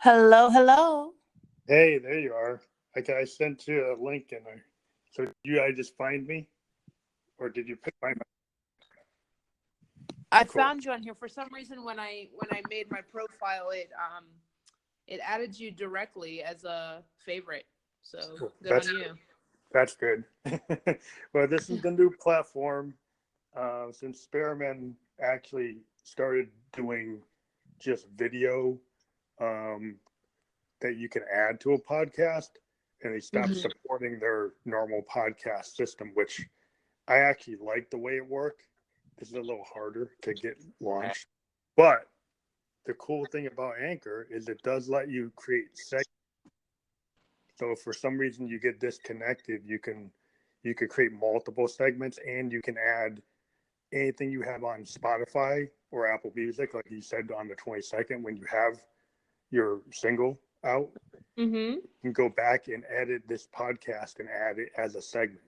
Hello, hello. Hey, there you are. I sent you a link, so I just find me, or did you find I Cool. found you on here for some reason. When I made my profile, it added you directly as a favorite. So Cool. good on you. That's good. Well, this is the new platform since Spearman actually started doing just video that you can add to a podcast, and they stopped Mhm. supporting their normal podcast system, which I actually like the way it worked. This is a little harder to get launched, but the cool thing about Anchor is it does let you create segments. So if for some reason you get disconnected, you could create multiple segments, and you can add anything you have on Spotify or Apple Music, like you said on the 22nd when you have your single out. Mhm. You can go back and edit this podcast and add it as a segment.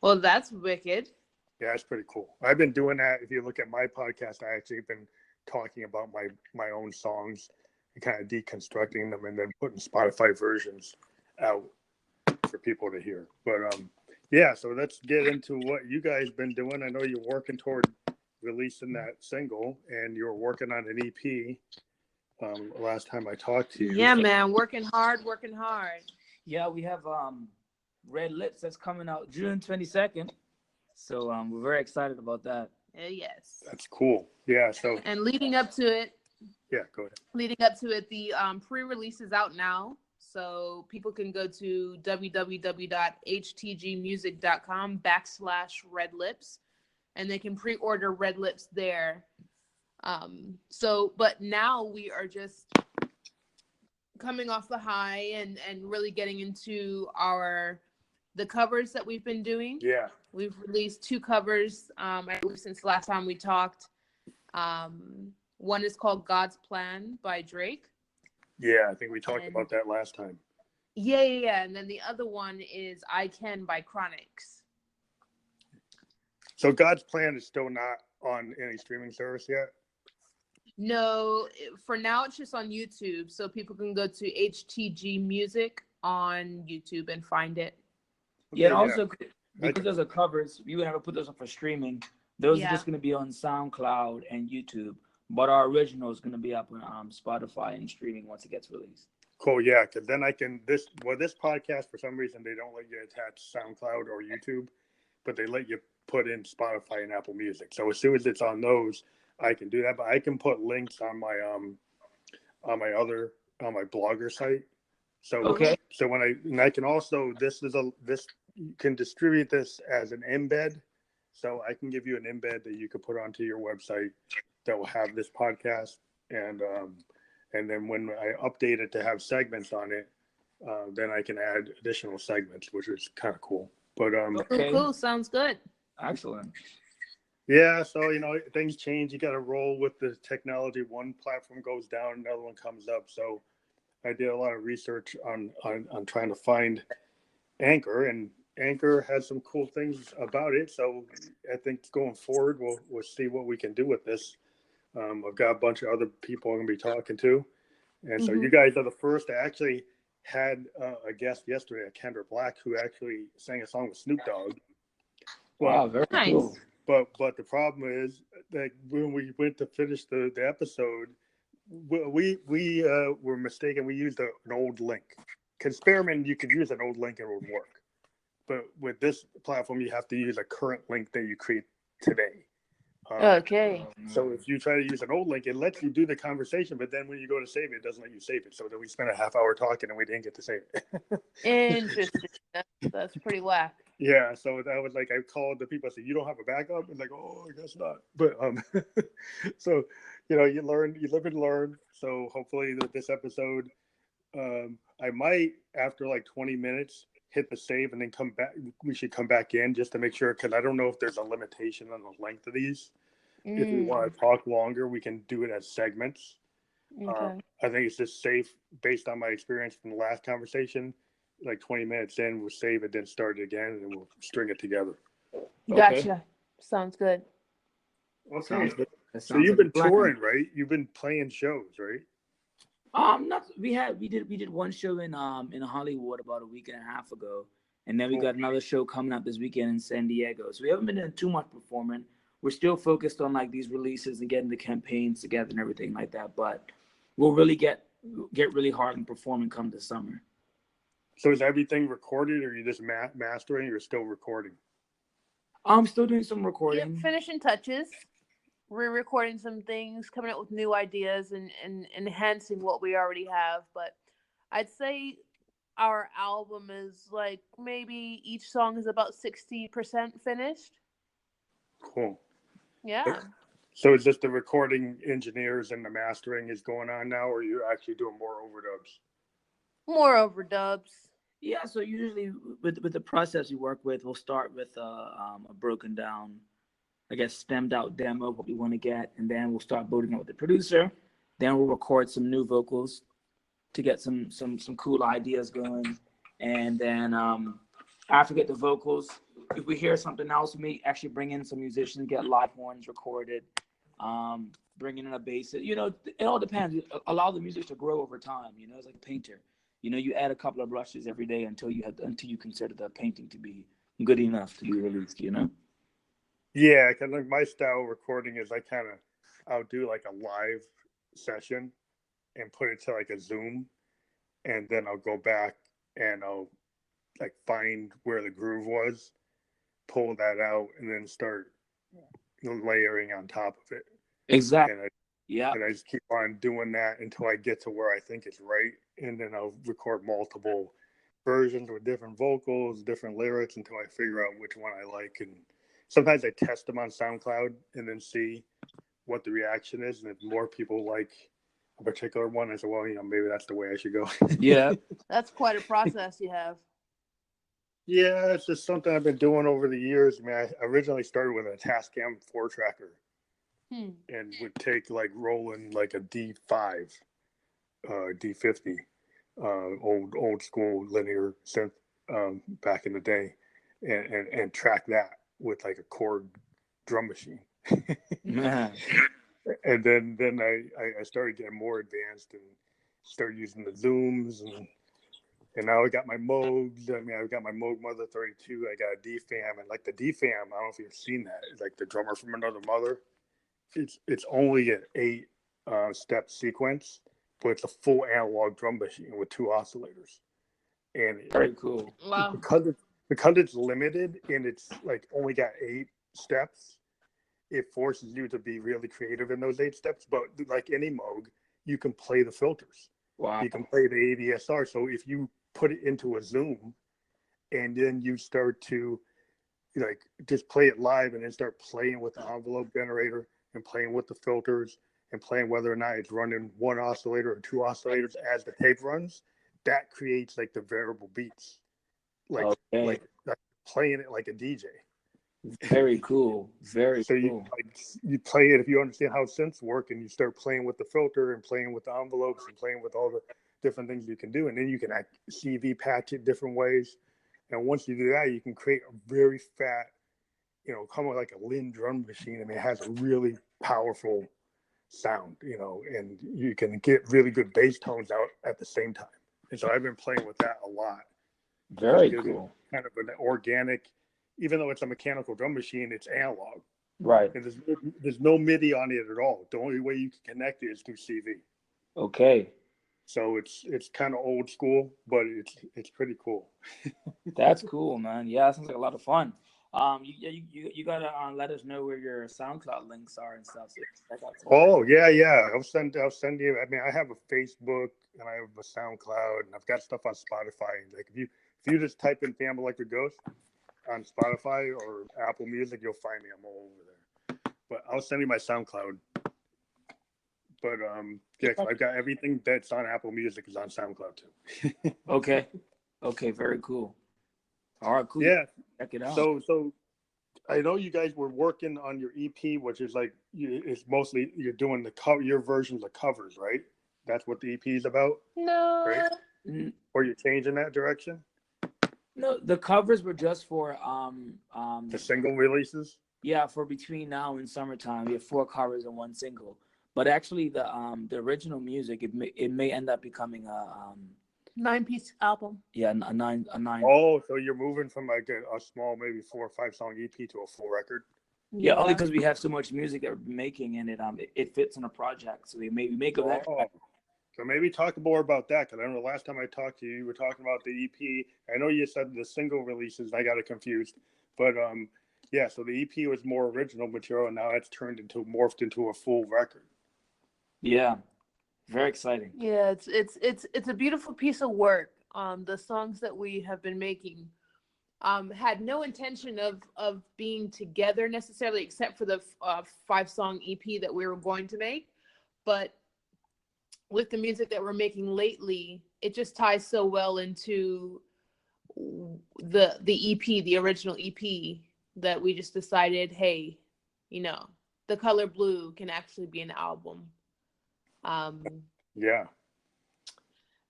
Well, that's wicked. Yeah, that's pretty cool. I've been doing that. If you look at my podcast, I actually have been talking about my own songs and kind of deconstructing them and then putting Spotify versions out for people to hear. But yeah, so let's get into what you guys been doing. I know you're working toward releasing that single, and you're working on an EP. Last time I talked to you. Yeah, man, working hard, working hard. Yeah, we have Red Lips that's coming out June 22nd. So we're very excited about that. Yes. That's cool. Yeah. So And leading up to it, go ahead. the pre-release is out now. So people can go to www.htgmusic.com/redlips, and they can pre-order Red Lips there. But now we are just coming off the high and really getting into the covers that we've been doing. Yeah. We've released 2 covers, since the last time we talked. One is called God's Plan by Drake. Yeah, I think we talked about that last time. Yeah. And then the other one is I Can by Chronix. So God's Plan is still not on any streaming service yet? No, for now it's just on YouTube. So people can go to HTG Music on YouTube and find it. Yeah, and also because those are covers, we would have to put those up for streaming. Those are just going to be on SoundCloud and YouTube. But our original is going to be up on Spotify and streaming once it gets released. Cool, yeah, because then this podcast, for some reason, they don't let you attach SoundCloud or YouTube, but they let you put in Spotify and Apple Music. So as soon as it's on those, I can do that. But I can put links on my blogger site. So So I can also you can distribute this as an embed. So I can give you an embed that you could put onto your website that will have this podcast, and then when I update it to have segments on it, then I can add additional segments, which is kind of cool. But Cool, sounds good. Excellent. Yeah, so things change. You got to roll with the technology. One platform goes down, another one comes up. So I did a lot of research on trying to find Anchor, and Anchor has some cool things about it. So I think going forward, we'll see what we can do with this. I've got a bunch of other people I'm going to be talking to. And so you guys are the first. I actually had a guest yesterday, Kendra Black, who actually sang a song with Snoop Dogg. Wow, very cool. But the problem is that when we went to finish the episode, we were mistaken. We used an old link. Because Spearman, you could use an old link and it would work. But with this platform, you have to use a current link that you create today. Okay. So if you try to use an old link, it lets you do the conversation, but then when you go to save it, it doesn't let you save it. So then we spent a half hour talking and we didn't get to save it. Interesting. That's pretty whack. Yeah, so that was like I called the people. I said, "You don't have a backup?" And like, "Oh, I guess not." But so you learn, you live and learn. So hopefully this episode, I might after like 20 minutes hit the save and then come back. We should come back in just to make sure, because I don't know if there's a limitation on the length of these. If we want to talk longer, we can do it as segments. Okay. I think it's just safe based on my experience from the last conversation. Like 20 minutes in, we'll save it, then start it again, and then we'll string it together. Gotcha. Sounds good. Okay. So you've been touring, right? You've been playing shows, right? Not we did one show in Hollywood about a week and a half ago, and then we Cool. got another show coming up this weekend in San Diego. So we haven't been doing too much performing. We're still focused on like these releases and getting the campaigns together and everything like that. But we'll really get really hard and performing come this summer. So is everything recorded, or are you just mastering, or still recording? I'm still doing some Yep, recording. finishing touches. We're recording some things, coming up with new ideas and enhancing what we already have. But I'd say our album is like maybe each song is about 60% finished. Cool. Yeah. So is just the recording engineers and the mastering is going on now, or are you actually doing more overdubs? More overdubs. Yeah, so usually with the process we work with, we'll start with a broken down, I guess, stemmed out demo of what we want to get, and then we'll start building it with the producer. Then we'll record some new vocals to get some cool ideas going, and then after we get the vocals, if we hear something else, we may actually bring in some musicians, get live horns recorded, bring in a bass. You know, it all depends. Allow the music to grow over time. You know, it's like a painter. You know, you add a couple of brushes every day until you consider the painting to be good enough to be released. You know. Yeah, because like my style of recording is I'll do like a live session and put it to like a Zoom, and then I'll go back and I'll like find where the groove was, pull that out, and then start layering on top of it. Exactly. Yeah. And I just keep on doing that until I get to where I think it's right, and then I'll record multiple versions with different vocals, different lyrics until I figure out which one I like. And sometimes I test them on SoundCloud and then see what the reaction is, and if more people like a particular one, I say, well, you know, maybe that's the way I should go. Yeah. That's quite a process you have. Yeah, it's just something I've been doing over the years. I mean, I originally started with a Tascam 4-tracker and would take like rolling like a D5, D50, old school linear synth back in the day, and track that with like a Korg drum machine. And then I started getting more advanced and started using the Zooms, and now I got my Moogs. I mean, I've got my Moog Mother 32. I got a DFAM, and like the DFAM, I don't know if you've seen that. It's like the drummer from another mother. It's only an 8 step sequence, but it's a full analog drum machine with 2 oscillators. And very cool. Wow. Because it's limited and it's like only got 8 steps, it forces you to be really creative in those 8 steps. But like any Moog, you can play the filters. Wow. You can play the ADSR. So if you put it into a Zoom and then you start to like just play it live and then start playing with the envelope generator and playing with the filters and playing whether or not it's running 1 oscillator or 2 oscillators as the tape runs, that creates like the variable beats. Like playing it like a DJ. Very cool. Very so cool. You play it if you understand how synths work, and you start playing with the filter and playing with the envelopes and playing with all the different things you can do, and then you can CV patch it different ways. And once you do that, you can create a very fat, you know, kind of like a Linn drum machine. I mean, it has a really powerful sound, you know, and you can get really good bass tones out at the same time. And so I've been playing with that a lot. Very cool. Kind of an organic, even though it's a mechanical drum machine, it's analog. Right. And there's no MIDI on it at all. The only way you can connect it is through CV. Okay. So it's kind of old school, but it's pretty cool. That's cool, man. Yeah, that sounds like a lot of fun. You gotta let us know where your SoundCloud links are and stuff. Oh yeah. I'll send you. I mean, I have a Facebook and I have a SoundCloud, and I've got stuff on Spotify. Like if you just type in Family Electric Ghost on Spotify or Apple Music, you'll find me. I'm all over there. But I'll send you my SoundCloud. But yeah, I've got everything that's on Apple Music is on SoundCloud too. Okay, very cool. All right, cool. Yeah, check it out. So I know you guys were working on your EP, which is like it's mostly you're doing your versions of covers, right? That's what the EP is about. No. Right? Or you're changing that direction? No, the covers were just for the single releases. Yeah, for between now and summertime, we have 4 covers and 1 single. But actually, the original music, it may end up becoming a 9-piece album. yeah, a nine. Oh, so you're moving from like a small, maybe 4 or 5 song EP to a full record? Yeah, only because we have so much music that we're making, and it fits in a project. So we make of that. Oh, so maybe talk more about that, because I know the last time I talked to you, you were talking about the EP. I know you said the single releases, and I got it confused. But yeah, so the EP was more original material, and now it's morphed into a full record. Yeah, very exciting. Yeah, it's a beautiful piece of work. The songs that we have been making had no intention of being together necessarily, except for the 5-song EP that we were going to make. But with the music that we're making lately, it just ties so well into the EP, the original EP, that we just decided, hey, The Color Blue can actually be an album. Yeah.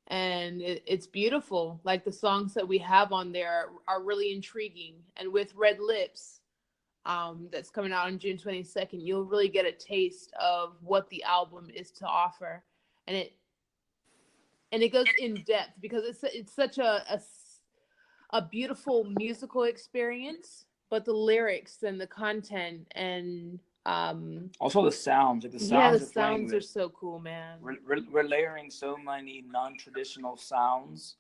And it's beautiful. Like, the songs that we have on there are really intriguing. And with Red Lips, that's coming out on June 22nd, you'll really get a taste of what the album is to offer. And it goes in depth, because it's such a beautiful musical experience, but the lyrics and the content and also the sounds, like the sounds are so cool, man. We're layering so many non-traditional sounds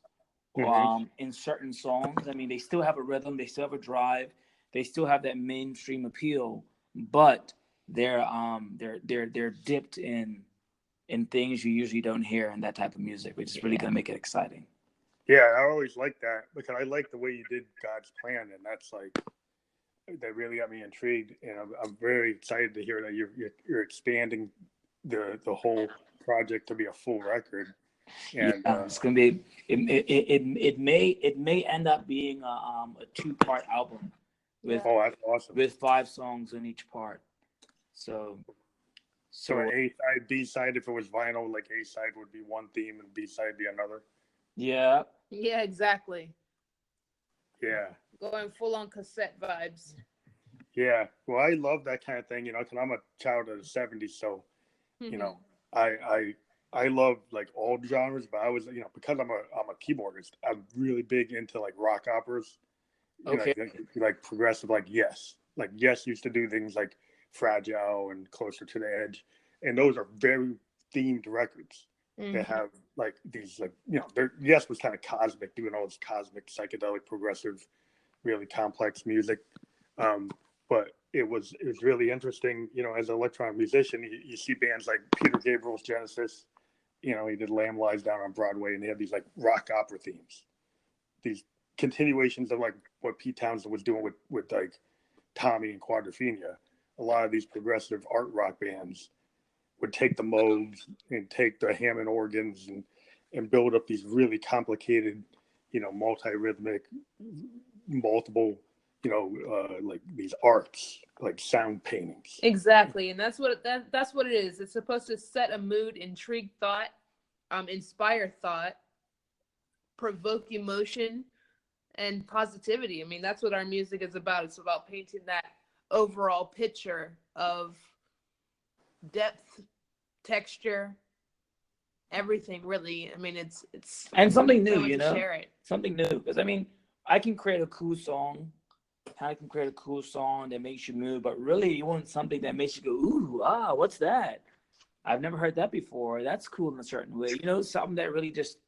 in certain songs. I mean, they still have a rhythm, they still have a drive, they still have that mainstream appeal, but they're dipped in things you usually don't hear in that type of music, which is really going to make it exciting. Yeah, I always like that, because I like the way you did God's Plan, and that really got me intrigued, and I'm very excited to hear that you're expanding the whole project to be a full record. And it's gonna be it may end up being a 2-part album with that's awesome, with 5 songs in each part. So an A side, B side, if it was vinyl, like A side would be one theme and B side be another. Yeah, exactly. Yeah, going full on cassette vibes. Yeah, well, I love that kind of thing, because I'm a child of the '70s, so I love like all genres, but I was, because I'm a keyboardist, I'm really big into like rock operas, like progressive, like Yes used to do things like Fragile and Closer to the Edge, and those are very themed records. They have like these, like, Yes was kind of cosmic, doing all this cosmic, psychedelic, progressive, really complex music. But it was really interesting, as an electronic musician, you see bands like Peter Gabriel's Genesis, he did Lamb Lies Down on Broadway, and they had these like rock opera themes, these continuations of like what Pete Townsend was doing with like Tommy and Quadrophenia. A lot of these progressive art rock bands would take the modes and take the Hammond organs and build up these really complicated, multi-rhythmic, multiple, like these arts, like sound paintings. Exactly, and that's what it is. It's supposed to set a mood, intrigue thought, inspire thought, provoke emotion, and positivity. I mean, that's what our music is about. It's about painting that overall picture of depth, texture, everything, really. I mean, it's and something new, share it. Something new, because I mean, I can create a cool song. I can create a cool song that makes you move, but really, you want something that makes you go, ooh, what's that? I've never heard that before. That's cool in a certain way. Something that really just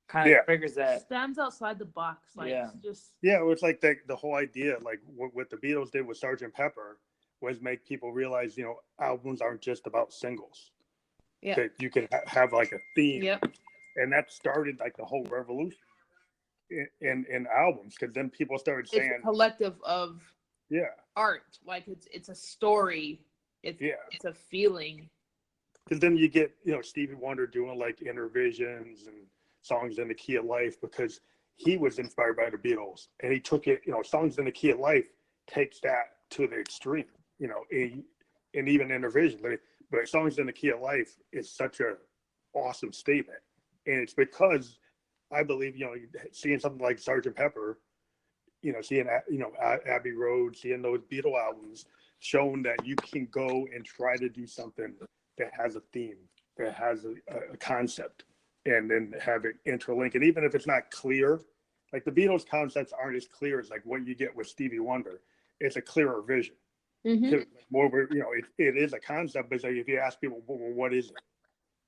kind of triggers that. Stands outside the box. Like, it was like the whole idea, like what the Beatles did with Sgt. Pepper, was make people realize, albums aren't just about singles. Yeah. That you can have like a theme. Yep. And that started like the whole revolution in albums, because then people started saying it's a collective of art. Like it's a story. It's a feeling. Because then you get, Stevie Wonder doing like Inner Visions and Songs in the Key of Life, because he was inspired by the Beatles, and he took it, Songs in the Key of Life takes that to the extreme, and even Inner Visions. But Songs in the Key of Life is such a awesome statement, and it's because I believe, seeing something like Sgt. Pepper, seeing, Abbey Road, seeing those Beatle albums, showing that you can go and try to do something that has a theme, that has a concept, and then have it interlink. And even if it's not clear, like the Beatles concepts aren't as clear as like what you get with Stevie Wonder. It's a clearer vision. Mm-hmm. More, it is a concept, but like if you ask people, well, what is it?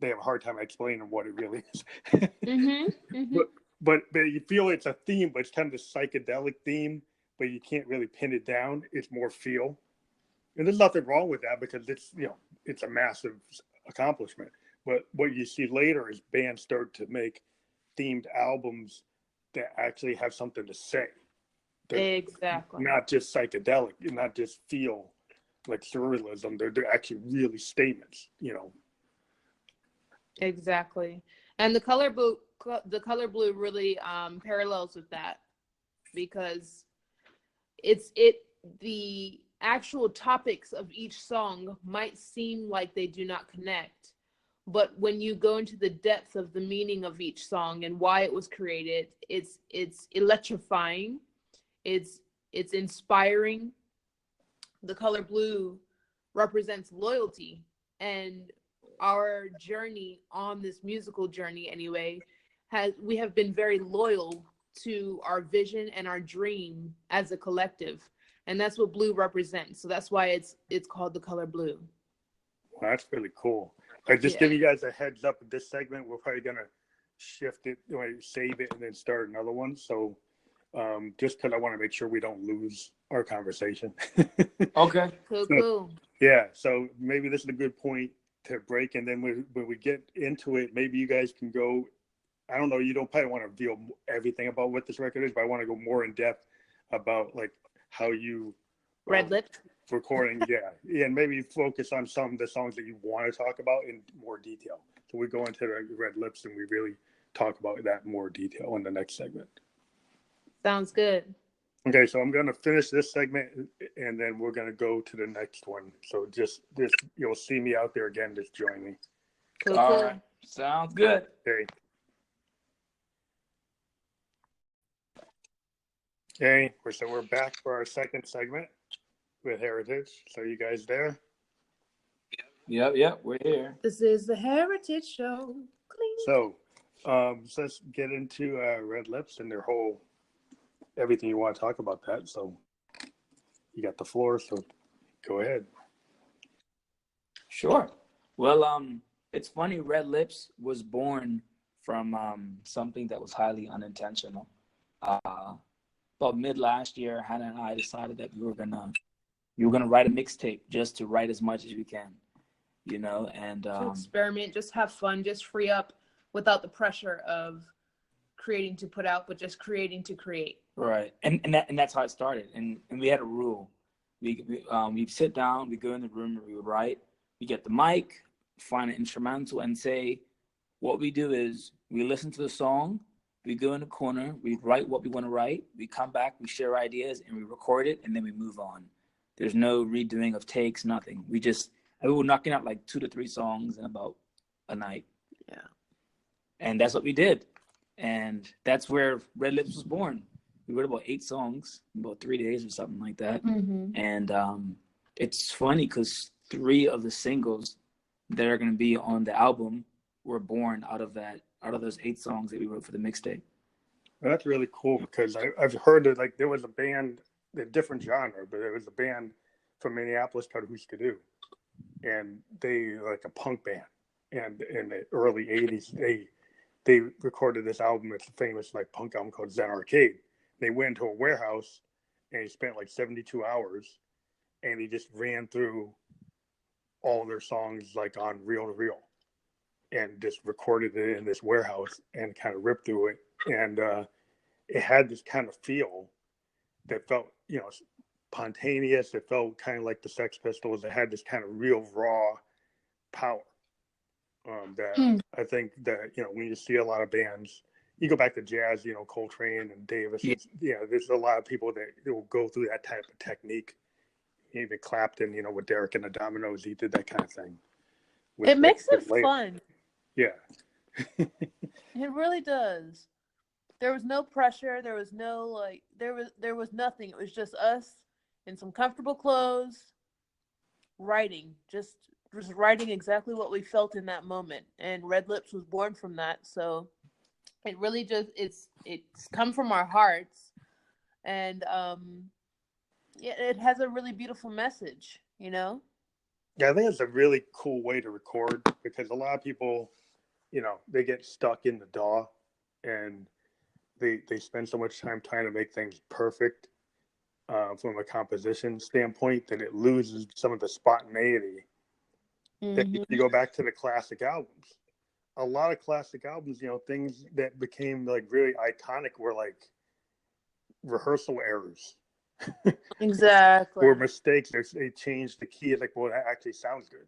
They have a hard time explaining what it really is. Mm-hmm. Mm-hmm. But you feel it's a theme, but it's kind of a psychedelic theme, but you can't really pin it down. It's more feel. And there's nothing wrong with that because it's a massive accomplishment. But what you see later is bands start to make themed albums that actually have something to say. They're Exactly. not just psychedelic, not just feel like surrealism. They're actually really statements, Exactly. And the color blue really parallels with that, because the actual topics of each song might seem like they do not connect, but when you go into the depth of the meaning of each song and why it was created, it's electrifying, it's inspiring. The color blue represents loyalty, and our journey on this musical journey anyway we have been very loyal to our vision and our dream as a collective, and that's what blue represents. So that's why it's called the color blue. Well, that's really cool. I just give you guys a heads up with this segment. We're probably gonna shift it, save it, and then start another one. So just because I want to make sure we don't lose our conversation. Okay. Cool. Yeah, so maybe this is a good point to break, and then when we get into it, maybe you guys can go. I don't know. You don't probably want to reveal everything about what this record is, but I want to go more in depth about like how you Red Lip recording, and maybe focus on some of the songs that you want to talk about in more detail. So we go into the Red Lips and we really talk about that in more detail in the next segment. sounds good. Okay, so I'm going to finish this segment and then we're going to go to the next one. So just this, you'll see me out there again. Just join me. Cool. All right. Sounds good. Okay. Okay, so we're back for our second segment with Heritage. So you guys there? Yep, we're here. This is the Heritage Show. Cling. So let's get into Red Lips and their whole everything you want to talk about that. So you got the floor, so go ahead. Sure. Well, it's funny. Red Lips was born from something that was highly unintentional. About mid last year, Hannah and I decided that we were gonna write a mixtape, just to write as much as we can, and to experiment, just have fun, just free up without the pressure of creating to put out, but just creating to create. Right, and that's how it started. And we had a rule: we sit down, we go in the room, and we would write. We get the mic, find an instrumental, and say, what we do is we listen to the song. We go in the corner, we write what we want to write, we come back, we share ideas, and we record it, and then we move on. There's no redoing of takes, nothing. We were knocking out like 2 to 3 songs in about a night. Yeah. And that's what we did. And that's where Red Lips was born. We wrote about 8 songs in about 3 days or something like that. Mm-hmm. And it's funny because 3 of the singles that are going to be on the album were born out of those 8 songs that we wrote for the mixtape. Well, that's really cool because I've heard that like there was a band, a different genre, but there was a band from Minneapolis called Husker Du, and they like a punk band, and in the early '80s they recorded this album. It's a famous like punk album called Zen Arcade. They went into a warehouse and he spent like 72 hours, and he just ran through all their songs like on reel to reel, and just recorded it in this warehouse and kind of ripped through it. And it had this kind of feel that felt, spontaneous. It felt kind of like the Sex Pistols. It had this kind of real raw power that I think that, when you see a lot of bands, you go back to jazz, Coltrane and Davis. Yeah. There's a lot of people that will go through that type of technique. Even Clapton, with Derek and the Dominoes, he did that kind of thing. It makes it fun. Yeah. It really does. There was no pressure. There was no there was nothing. It was just us in some comfortable clothes, writing, just just writing exactly what we felt in that moment. And Red Lips was born from that. So it really just it's come from our hearts, and yeah, it has a really beautiful message, you know. Yeah, I think it's a really cool way to record because a lot of people, you know, they get stuck in the DAW and they spend so much time trying to make things perfect from a composition standpoint that it loses some of the spontaneity. That if Mm-hmm. you go back to the classic albums, a lot of classic albums, you know, things that became like really iconic were like rehearsal errors or Exactly. mistakes. They changed the key. It's like, well, that actually sounds good.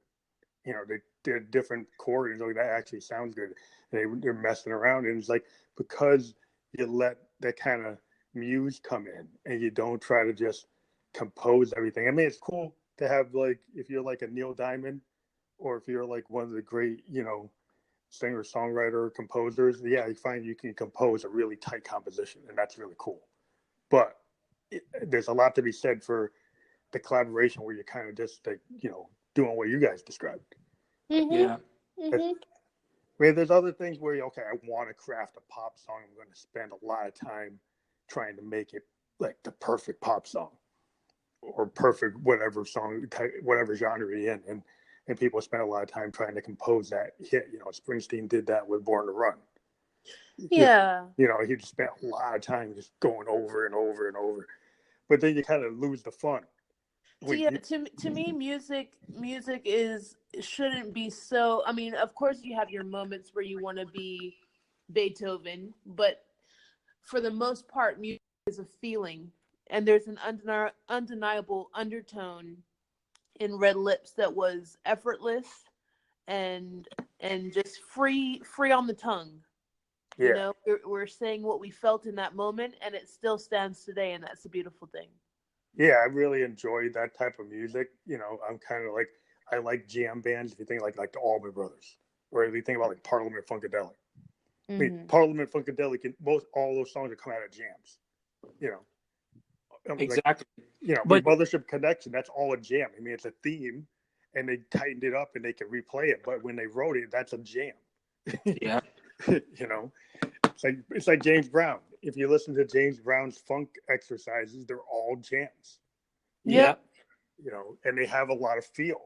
You know, they did a different chord and like that actually sounds good. And they're messing around, and it's like because you let that kind of muse come in and you don't try to just compose everything. I mean, it's cool to have like if you're like a Neil Diamond or if you're like one of the great, you know, singer songwriter composers. Yeah, you find you can compose a really tight composition, and that's really cool. But there's a lot to be said for the collaboration where you're kind of just like, you know, doing what you guys described. Mm-hmm. Yeah. Mm-hmm. I mean, there's other things where, okay, I want to craft a pop song. I'm going to spend a lot of time trying to make it like the perfect pop song or perfect whatever song, whatever genre you're in. And people spend a lot of time trying to compose that hit. You know, Springsteen did that with Born to Run. Yeah. You know, he just spent a lot of time just going over and over and over. But then you kind of lose the fun. So When yeah, to me, music is shouldn't be so. I mean, of course, you have your moments where you want to be Beethoven, but for the most part, music is a feeling, and there's an undeniable undertone in Red Lips that was effortless and just free on the tongue. You yeah, know, we're saying what we felt in that moment, and it still stands today, and that's a beautiful thing. yeah, I really enjoy that type of music. You know, I'm kind of like I like jam bands. If you think like the Allman Brothers, or if you think about like Parliament Funkadelic. I mean, Mm-hmm. Parliament Funkadelic, and most all those songs are coming out of jams. You know, I mean, like Exactly. you know, with But Mothership Connection, that's all a jam. I mean, it's a theme, and they tightened it up and they can replay it. But when they wrote it, that's a jam. yeah, You know, it's like James Brown. If you listen to James Brown's funk exercises, they're all jams. yeah, Yep. You know, and they have a lot of feel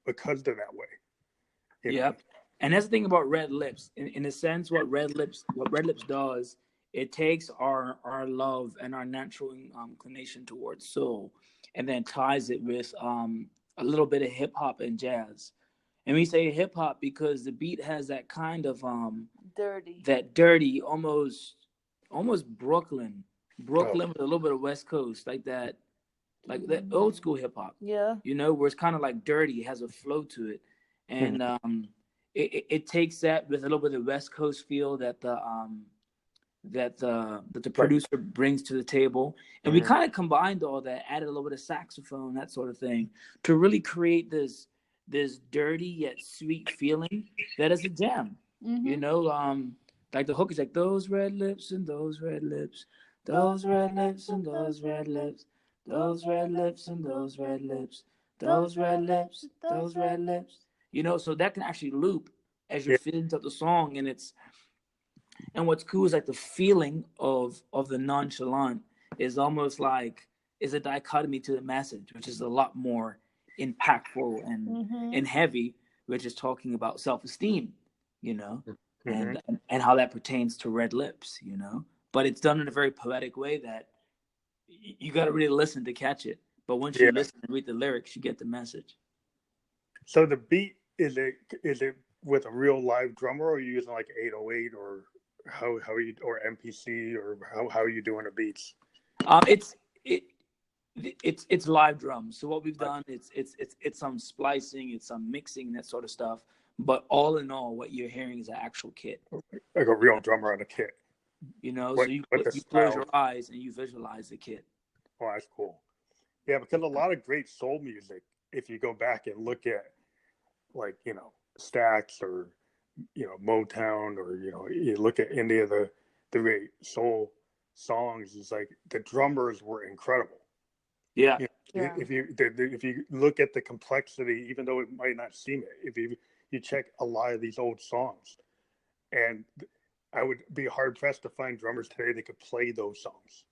because they're that way. You yeah. know, And that's the thing about Red Lips. In a sense, what Red Lips does, it takes our love and our natural inclination towards soul, and then ties it with a little bit of hip hop and jazz. And we say hip hop because the beat has that kind of Dirty. that dirty, almost oh, Brooklyn with a little bit of West Coast, like that Mm-hmm. old school hip hop, Yeah. where it's kind of like dirty, it has a flow to it, mhm. and it takes that with a little bit of West Coast feel that the Right. producer brings to the table, and we Mm-hmm. kind of combined all that, added a little bit of saxophone, that sort of thing, to really create this dirty yet sweet feeling that is a jam. You Mm-hmm. know, like the hook is like those red lips and those red lips, those red lips and those red lips, those red lips and those red lips, those red lips, those red lips. So that can actually loop as you're Yeah. feeling up the song, and what's cool is like the feeling of the nonchalant is almost like is a dichotomy to the message, which is a lot more impactful Mm-hmm. and heavy, which is talking about self-esteem, you know, Mm-hmm. and how that pertains to Red Lips. But it's done in a very poetic way that you got to really listen to catch it. But once you Yeah. listen and read the lyrics, you get the message. So the beat is it with a real live drummer, or are you using like 808 or how are you or MPC or how are you doing the beats? It's it it's live drums. So what we've done, it's some splicing, it's some mixing, that sort of stuff. But all in all, what you're hearing is an actual kit. Like a You real know, drummer on a kit. so you What the you close style? your eyes and you visualize the kit. Oh, that's cool. Yeah, because a lot of great soul music, if you go back and look at like Stax or Motown or you look at any of the great soul songs, it's like the drummers were incredible. Yeah, Yeah. if you look at the complexity, even though it might not seem it, if you check a lot of these old songs, and I would be hard pressed to find drummers today that could play those songs.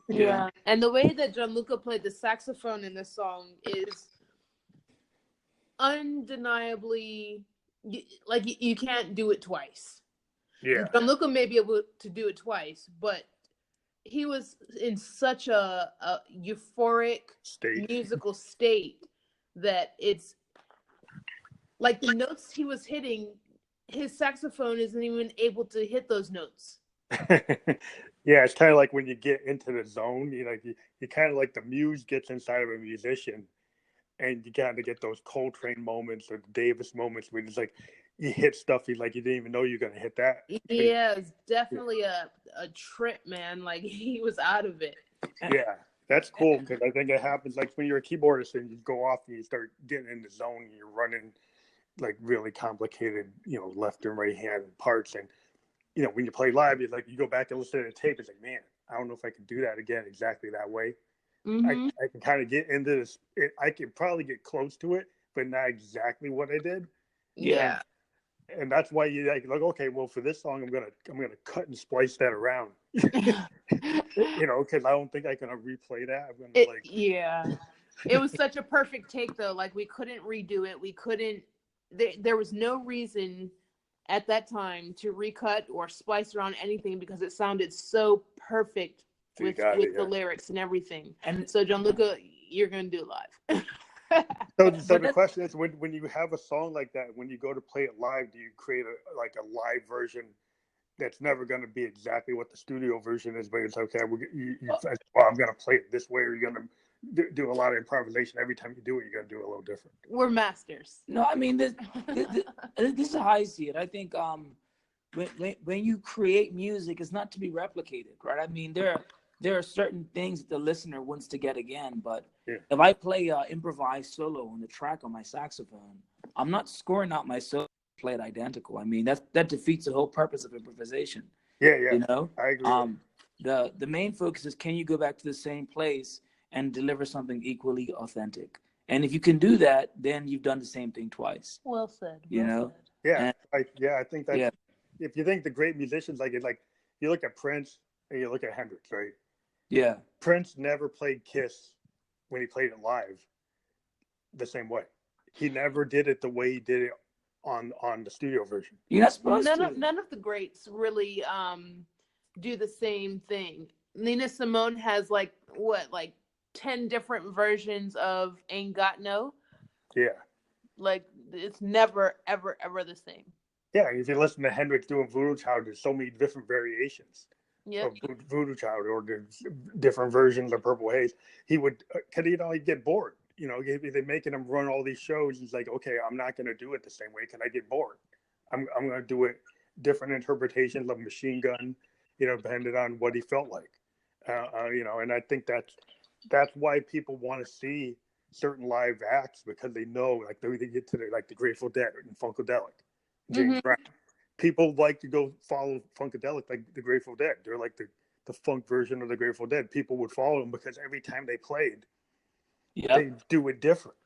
Yeah. And the way that Gianluca played the saxophone in this song is undeniably like you can't do it twice. Yeah. Gianluca may be able to do it twice, but he was in such a euphoric musical state that it's like the notes he was hitting, his saxophone isn't even able to hit those notes. Yeah, it's kind of like when you get into the zone, you kind of like the muse gets inside of a musician, and you kind of get those Coltrane moments or the Davis moments where it's like you hit stuff you didn't even know you're gonna hit that. Yeah, it's definitely a trip, man. Like he was out of it. Yeah, that's cool because I think it happens like when you're a keyboardist and you go off and you start getting in the zone and you're running like really complicated, left and right hand parts, and when you play live, you go back and listen to the tape. It's like, man, I don't know if I can do that again exactly that way. Mm-hmm. I can kind of get into this. I can probably get close to it, but not exactly what I did. Yeah. And that's why you like, okay, well, for this song, I'm gonna cut and splice that around. Because I don't think I can replay that. I'm gonna yeah. It was such a perfect take, though. Like we couldn't redo it. We couldn't. There was no reason at that time to recut or splice around anything because it sounded so perfect with the lyrics and everything. And so, Gianluca, you're gonna do it live. So the question is, when you have a song like that, when you go to play it live, do you create a live version that's never going to be exactly what the studio version is, but it's okay. I'm going to play it this way, or you're going to do a lot of improvisation every time you do it. You're going to do it a little different. We're masters. No, I mean this is how I see it. I think when you create music, it's not to be replicated, right? I mean there are certain things that the listener wants to get again, but if I play improvised solo on the track on my saxophone, I'm not scoring out my solo play it identical. I mean that defeats the whole purpose of improvisation. Yeah, I agree. The main focus is, can you go back to the same place and deliver something equally authentic? And if you can do that, then you've done the same thing twice. Well said. Said. Yeah, I think that if you think the great musicians like you look at Prince and you look at Hendrix, right? Yeah. Prince never played Kiss when he played it live the same way. He never did it the way he did it on the studio version. You're not supposed to. None of the greats really do the same thing. Nina Simone has 10 different versions of Ain't Got No. Yeah. Like it's never ever the same. Yeah, if you listen to Hendrix doing Voodoo Child, there's so many different variations. Of Voodoo Child, or there's different versions of Purple Haze. He would, he'd get bored. If they're making him run all these shows, he's like, okay, I'm not going to do it the same way. Can I get bored? I'm going to do it different interpretations of Machine Gun, depending on what he felt like. And I think that's why people want to see certain live acts, because they know, they get to the Grateful Dead and Funkadelic, James Brown. People like to go follow Funkadelic, like the Grateful Dead. They're like the funk version of the Grateful Dead. People would follow them because every time they played, they do it different,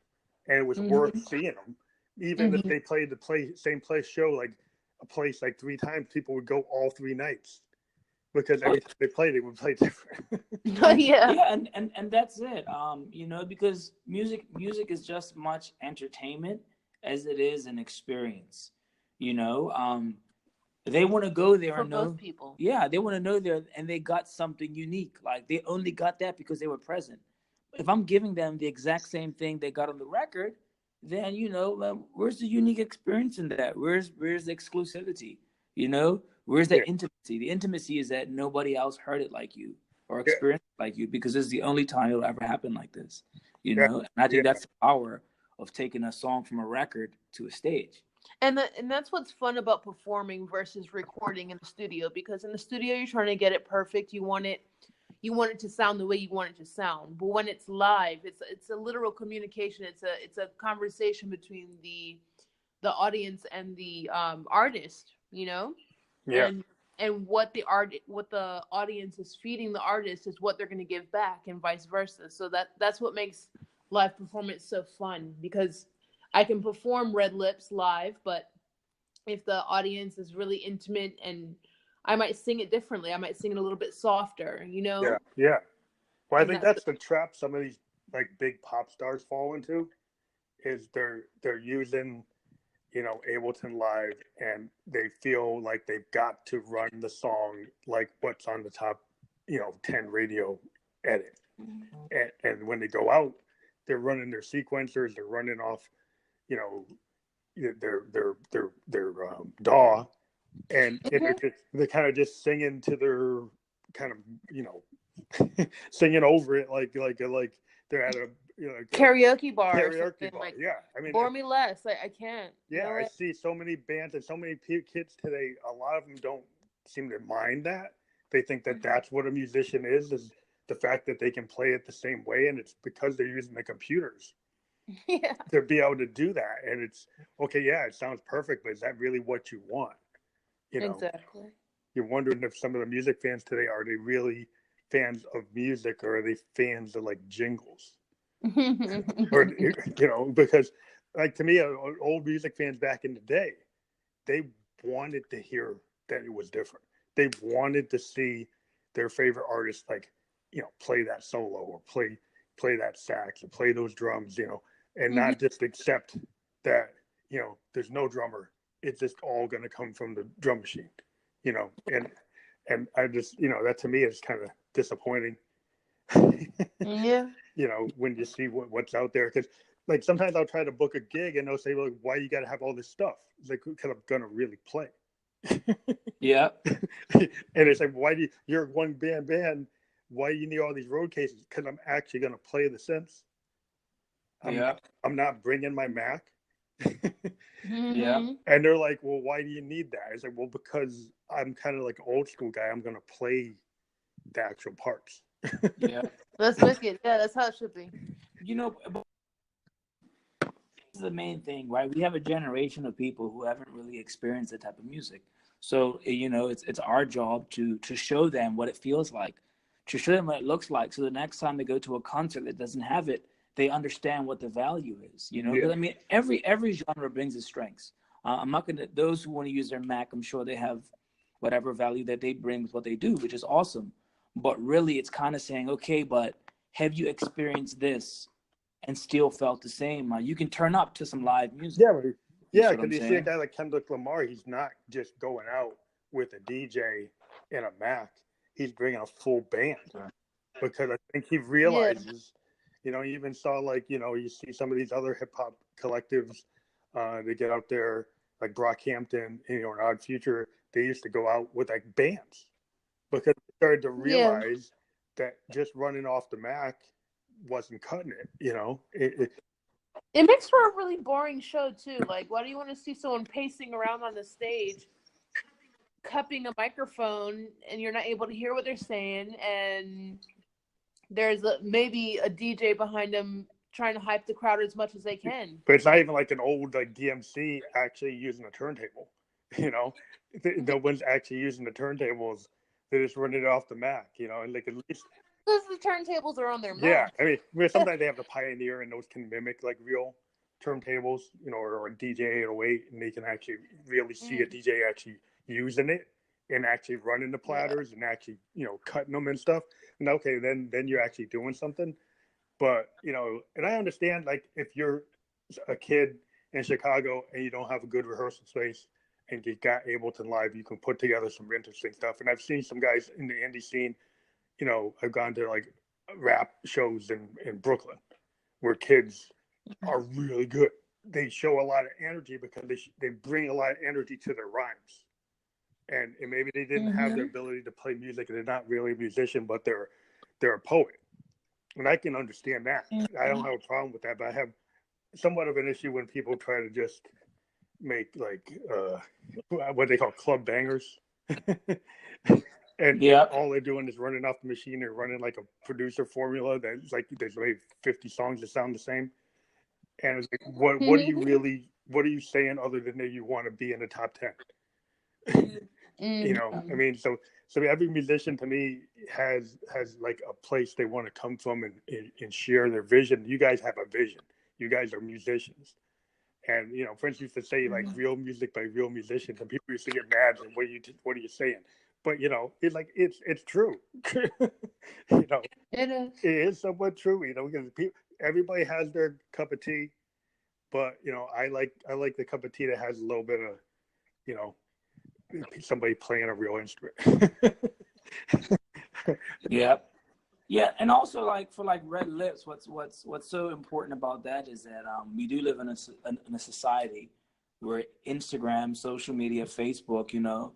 and it was worth seeing them. Even if they played the same place show, like a place 3 times, people would go all 3 nights because every time they played, it would play different. And that's it. Because music is just as much entertainment as it is an experience. They want to go there and know people. Yeah, they want to know there, and they got something unique. Like they only got that because they were present. If I'm giving them the exact same thing they got on the record, then where's the unique experience in that? Where's the exclusivity? Where's the intimacy? The intimacy is that nobody else heard it like you or experienced it like you, because this is the only time it'll ever happen like this. And I think that's the power of taking a song from a record to a stage. And that's what's fun about performing versus recording in the studio, because in the studio you're trying to get it perfect. You want it to sound the way you want it to sound. But when it's live, it's a literal communication. It's a conversation between the audience and the artist. Yeah. and what the audience is feeding the artist is what they're going to give back, and vice versa. So that's what makes live performance so fun, because I can perform Red Lips live, but if the audience is really intimate, and I might sing it differently, I might sing it a little bit softer, Yeah, yeah. Well, I and think that's the trap some of these like big pop stars fall into, is they're using, you know, Ableton Live, and they feel like they've got to run the song like what's on the top, you know, 10 radio edit. And when they go out, they're running their sequencers, they're running off, you know, their DAW, and they're kind of just singing to their kind of, you know, singing over it like they're at a, you know, like karaoke bar. Karaoke bar. Like, yeah, I mean, bore me less. I can't. Yeah, I see so many bands and so many kids today. A lot of them don't seem to mind that. They think that that's what a musician is the fact that they can play it the same way, and it's because they're using the computers to be able to do that. And it's okay, yeah, it sounds perfect, but is that really what you want? You know, exactly. You're wondering if some of the music fans today, are they really fans of music, or are they fans of like jingles? Or, you know, because like to me, old music fans back in the day, they wanted to hear that it was different. They wanted to see their favorite artist, like, you know, play that solo, or play that sax, or play those drums, you know, and not just accept that, you know, there's no drummer. It's just all going to come from the drum machine, you know. And I just, you know, that to me is kind of disappointing. Yeah. You know, when you see what's out there, because like sometimes I'll try to book a gig and they'll say, well, why you got to have all this stuff? It's like, because I'm gonna really play. Yeah. And it's like, why do you're one band? Why do you need all these road cases? Because I'm actually gonna play the synths. I'm not bringing my Mac. Yeah. And they're like, well, why do you need that? It's like, well, because I'm kind of like an old school guy. I'm gonna play the actual parts. Yeah. That's wicked. Yeah, that's how it should be. You know, this is the main thing, right? We have a generation of people who haven't really experienced that type of music. So, you know, it's our job to show them what it feels like, to show them what it looks like. So the next time they go to a concert that doesn't have it, they understand what the value is, you know? Because I mean, every genre brings its strengths. I'm not going to, those who want to use their Mac, I'm sure they have whatever value that they bring with what they do, which is awesome. But really, it's kind of saying, okay, but have you experienced this and still felt the same? You can turn up to some live music. Yeah, because you see a guy like Kendrick Lamar, he's not just going out with a DJ and a Mac. He's bringing a full band, because I think he realizes, you know, you even saw like, you know, you see some of these other hip hop collectives, they get out there like Brockhampton, you know, and Odd Future. They used to go out with like bands, because they started to realize that just running off the Mac wasn't cutting it. You know, it makes for a really boring show too. Like, why do you want to see someone pacing around on the stage, cupping a microphone, and you're not able to hear what they're saying, and there's maybe a DJ behind them trying to hype the crowd as much as they can. But it's not even like an old like DMC actually using a turntable. You know, no one's actually using the turntables. They're just running it off the Mac. You know, and like at least because the turntables are on their Mac. Yeah, I mean, sometimes they have the Pioneer, and those can mimic like real turntables, you know, or a DJ 808, and they can actually really see a DJ actually using it and actually running the platters and actually, you know, cutting them and stuff. And okay, then you're actually doing something. But, you know, and I understand, like, if you're a kid in Chicago and you don't have a good rehearsal space and you got Ableton Live, you can put together some interesting stuff. And I've seen some guys in the indie scene, you know, I've gone to like rap shows in Brooklyn where kids are really good. They show a lot of energy because they bring a lot of energy to their rhymes. And maybe they didn't have the ability to play music, and they're not really a musician, but they're a poet. And I can understand that. I don't have a problem with that, but I have somewhat of an issue when people try to just make like what they call club bangers. And all they're doing is running off the machine or running like a producer formula that's like there's maybe 50 songs that sound the same. And it's like, what are you saying other than that you want to be in the top 10? You know, I mean, so every musician to me has like a place they want to come from and share their vision. You guys have a vision. You guys are musicians. And, you know, Prince used to say, like, real music by real musicians, and people used to get mad. And what are you saying? But, you know, it's true. You know, it is somewhat true. You know, because everybody has their cup of tea, but, you know, I like the cup of tea that has a little bit of, you know, somebody playing a real instrument. Yeah. Yeah, and also like for like Red Lips, what's so important about that is that we do live in a society where Instagram, social media, Facebook, you know,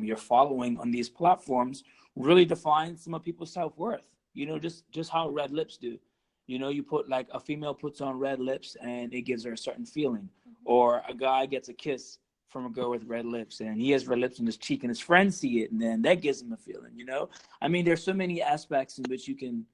your following on these platforms really defines some of people's self-worth. You know, just how Red Lips do. You know, you put like a female puts on red lips and it gives her a certain feeling, or a guy gets a kiss from a girl with red lips and he has red lips on his cheek and his friends see it and then that gives him a feeling, you know? I mean, there's so many aspects in which you can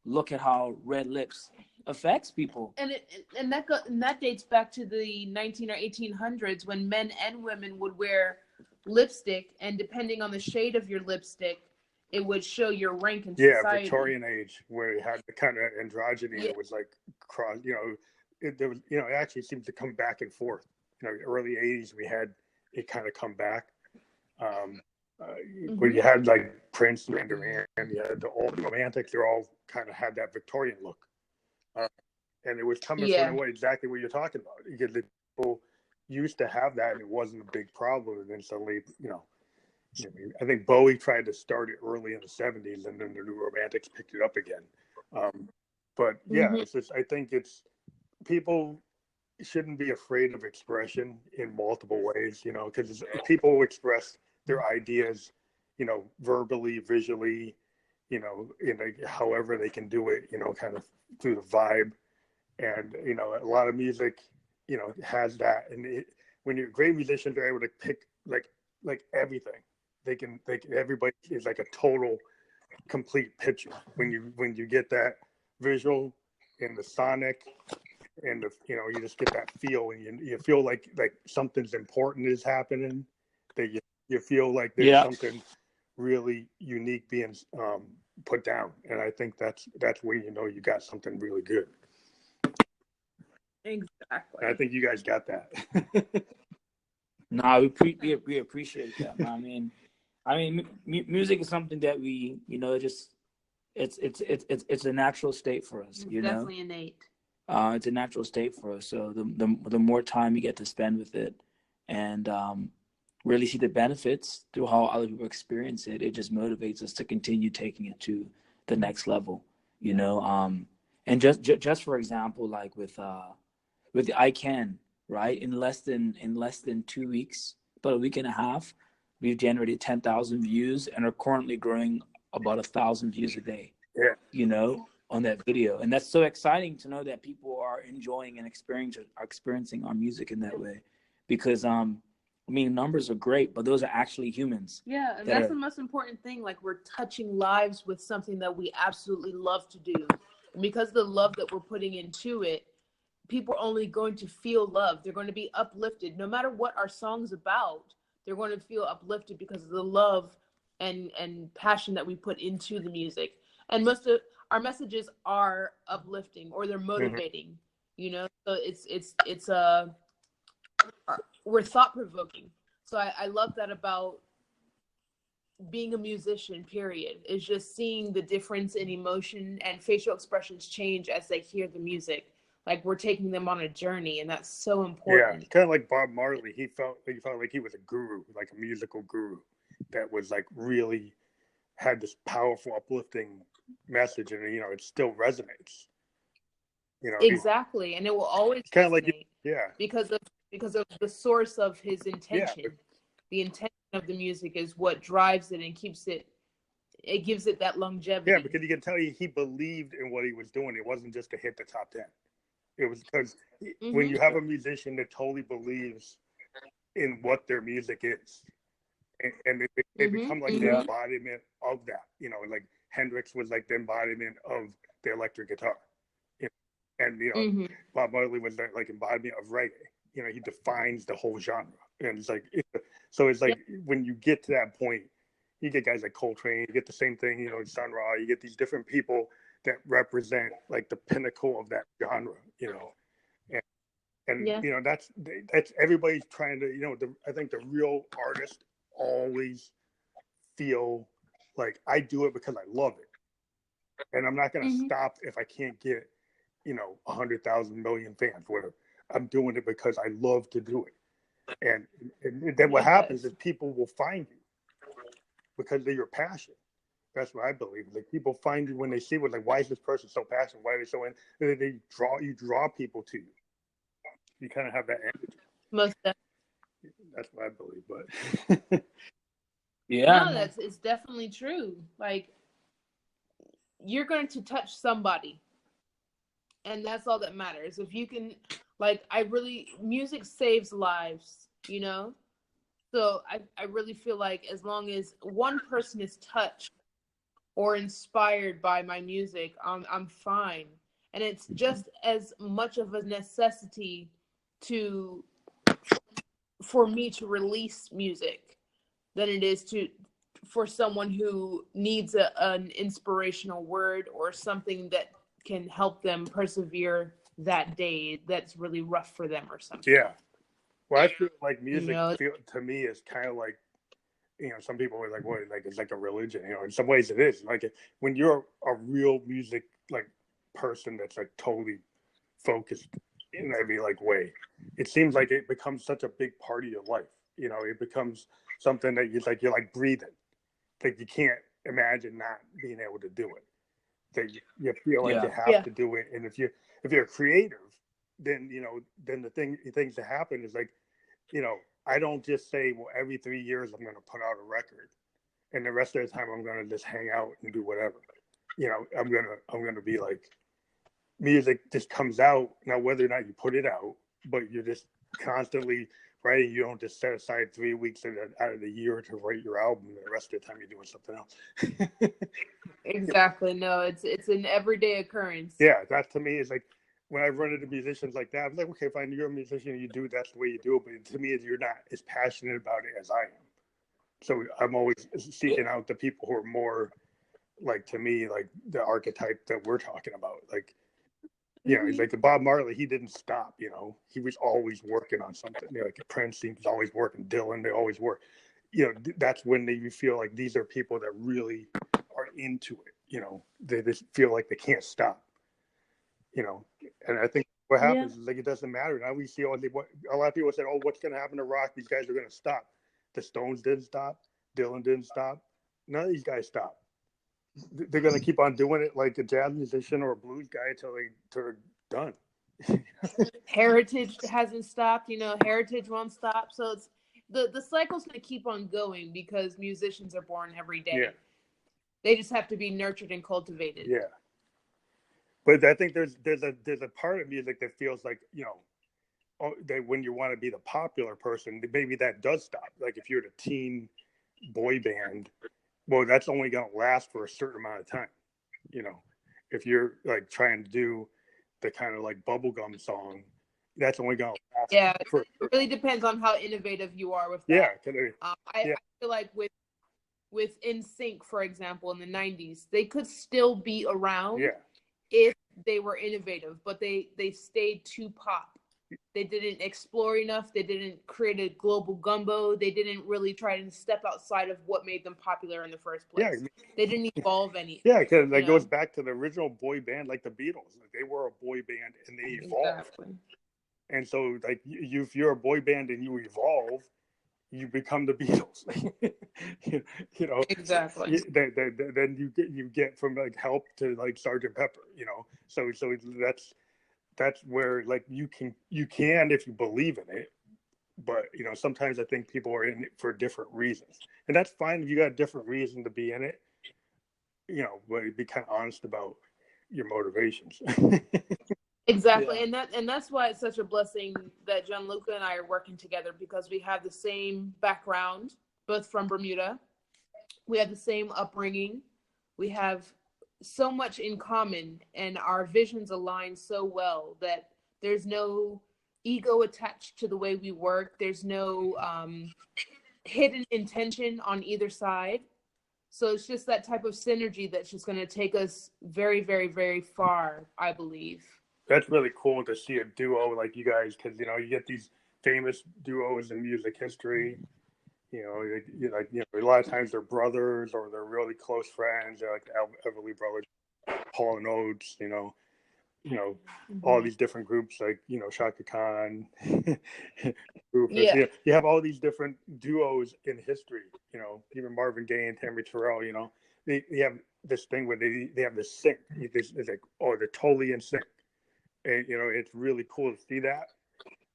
look at how red lips affects people. And that dates back to the 19 or 1800s when men and women would wear lipstick, and depending on the shade of your lipstick, it would show your rank in society. Victorian age, where it had the kind of androgyny. It was like cross, you know, there was, you know, it actually seems to come back and forth. You know, early 80s, we had it kind of come back. Where you had like Prince and Duran, you had the old romantics, they all kind of had that Victorian look. And it was coming from the way exactly what you're talking about. Because the people used to have that and it wasn't a big problem. And then suddenly, you know, I think Bowie tried to start it early in the 70s and then the new romantics picked it up again. But yeah, it's just, I think it's people shouldn't be afraid of expression in multiple ways, you know, because people express their ideas, you know, verbally, visually, you know, however they can do it, you know, kind of through the vibe. And, you know, a lot of music, you know, has that. And when you're great musicians are able to pick like everything, everybody is like a total complete picture. When you get that visual and the sonic and you know, you just get that feel, and you feel like something's important is happening, that you feel like there's something really unique being put down. And I think that's where you know you got something really good. Exactly. And I think you guys got that. No, we appreciate that. I mean, music is something that we, you know, it's a natural state for us. You know, definitely innate. It's a natural state for us. So the more time you get to spend with it, and really see the benefits through how other people experience it, it just motivates us to continue taking it to the next level. You know, and just for example, like with the I Can, right? In less than 2 weeks, about a week and a half, we've generated 10,000 views and are currently growing about 1,000 views a day. Yeah. You know, on that video. And that's so exciting to know that people are enjoying and experiencing our music in that way. Because I mean, numbers are great, but those are actually humans. Yeah, and that's the most important thing. Like, we're touching lives with something that we absolutely love to do. And because of the love that we're putting into it, people are only going to feel love. They're going to be uplifted. No matter what our song's about, they're going to feel uplifted because of the love and passion that we put into the music. And most of our messages are uplifting, or they're motivating, you know? So it's we're thought-provoking. So I love that about being a musician, period, is just seeing the difference in emotion and facial expressions change as they hear the music. Like, we're taking them on a journey, and that's so important. Yeah, kind of like Bob Marley. He felt like he was a guru, like a musical guru that was like really had this powerful, uplifting message, and you know, it still resonates. You know, exactly, and it will always kind of like because of the source of his intention. Yeah, the intention of the music is what drives it and keeps it. It gives it that longevity. Yeah, because you can tell he believed in what he was doing. It wasn't just to hit the top 10. It was because when you have a musician that totally believes in what their music is, and they become like the embodiment of that. You know, like Hendrix was like the embodiment of the electric guitar. You know? And, you know, Bob Marley was like embodiment of reggae. You know, he defines the whole genre. And it's like, So it's like when you get to that point, you get guys like Coltrane, you get the same thing, you know, Sun Ra, you get these different people that represent like the pinnacle of that genre, you know. And Yeah. you know, that's everybody's trying to, you know, I think the real artists always feel like I do it because I love it. And I'm not going to stop if I can't get, you know, 100,000 million fans, whatever. I'm doing it because I love to do it. And then what happens is people will find you because of your passion. That's what I believe. Like people find you when they see what, like, why is this person so passionate? Why are they so in? They draw people to you. You kind of have that energy. Most definitely. That's what I believe. But yeah, no, it's definitely true. Like you're going to touch somebody, and that's all that matters. If you can, like, music saves lives, you know. So I really feel like as long as one person is touched or inspired by my music, I'm fine. And it's just as much of a necessity for me to release music than it is for someone who needs an inspirational word or something that can help them persevere that day that's really rough for them or something. Yeah. Well, I feel like music, you know, to me, is kind of like, you know, some people are like, what, like it's like a religion, you know. In some ways it is. Like when you're a real music like person that's like totally focused in every like way, it seems like it becomes such a big part of your life. You know, it becomes something that you're like breathing. Like you can't imagine not being able to do it. That you feel like you have to do it. And if you're creative, then you know, then the things that happen is like, you know, I don't just say, well, every 3 years I'm going to put out a record, and the rest of the time I'm going to just hang out and do whatever. You know, I'm gonna be like, music just comes out now, whether or not you put it out, but you're just constantly writing. You don't just set aside 3 weeks out of the year to write your album, and the rest of the time you're doing something else. Exactly. No, it's an everyday occurrence. Yeah, that to me is like, when I run into musicians like that, I'm like, okay, fine, you're a musician, you do, that's the way you do it. But to me, you're not as passionate about it as I am. So I'm always seeking out the people who are more like, to me, like the archetype that we're talking about. Like, you know, he's like Bob Marley, he didn't stop, you know, he was always working on something. You know, like Prince, he was always working, Dylan, they always work. You know, that's when you feel like these are people that really are into it. You know, they just feel like they can't stop. You know, and I think what happens is like it doesn't matter. Now we see a lot of people said, "Oh, what's going to happen to rock? These guys are going to stop." The Stones didn't stop. Dylan didn't stop. None of these guys stop. They're going to keep on doing it like a jazz musician or a blues guy until they're done. Heritage hasn't stopped. You know, heritage won't stop. So it's the cycle's going to keep on going because musicians are born every day. Yeah. They just have to be nurtured and cultivated. Yeah. But I think there's a part of music that feels like, you know, that when you want to be the popular person, maybe that does stop. Like if you're the teen boy band, well, that's only going to last for a certain amount of time. You know, if you're like trying to do the kind of like bubblegum song, that's only going to last. Yeah, it really depends on how innovative you are with that. Yeah. I feel like with NSYNC, for example, in the 90s, they could still be around. Yeah. If they were innovative, but they stayed too pop. They didn't explore enough. They didn't create a global gumbo. They didn't really try to step outside of what made them popular in the first place. Yeah. They didn't evolve any. Yeah, because that goes back to the original boy band, like the Beatles. Like they were a boy band and they evolved. Exactly. And so, like, if you're a boy band and you evolve, you become the Beatles. you know, exactly. Then you get from like Help to like Sgt. Pepper. You know, so that's where like you can if you believe in it. But you know, sometimes I think people are in it for different reasons, and that's fine if you got a different reason to be in it. You know, but be kind of honest about your motivations. Exactly. Yeah. And that's why it's such a blessing that Gianluca and I are working together, because we have the same background, both from Bermuda. We have the same upbringing. We have so much in common, and our visions align so well that there's no ego attached to the way we work. There's no hidden intention on either side. So it's just that type of synergy that's just going to take us very, very, very far, I believe. That's really cool to see a duo like you guys, because you know you get these famous duos in music history. You know, a lot of times they're brothers or they're really close friends. They're like the Everly Brothers, Paul and Oates. All these different groups like Shaka Khan, Rufus. Yeah. You have all these different duos in history. Even Marvin Gaye and Tammy Terrell. They have this thing where they have this sync. It's like, oh, they're totally in sync, and it's really cool to see that,